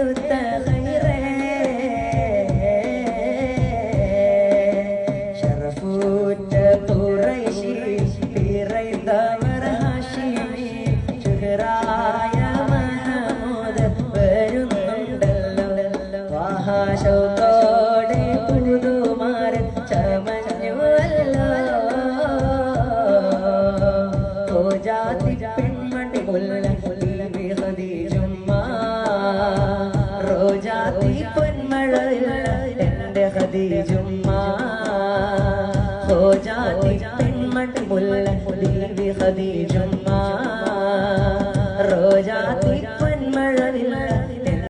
എടുത്ത ഖൈറേ ശറഫൂറ്റ ഖുറൈശി പിറൈതവർ ഹാഷിമി ശുഹറായ മഹമൂദ് വരുന്നുണ്ടല്ലോ ത്വാഹ ശൗഖോടെ പുതുമാരൻ ചമഞ്ഞുവല്ലോ ഓ ജാതി പെൺമണി മുല്ല ബീബി ഖദീജുമ്മ റോജാതി പൊന്മഴയിൽ എൻ്റെ ഖദീജുമ്മ ഓ ജാതി പെൺമണി മുല്ല ബീബി ഖദീജുമ്മ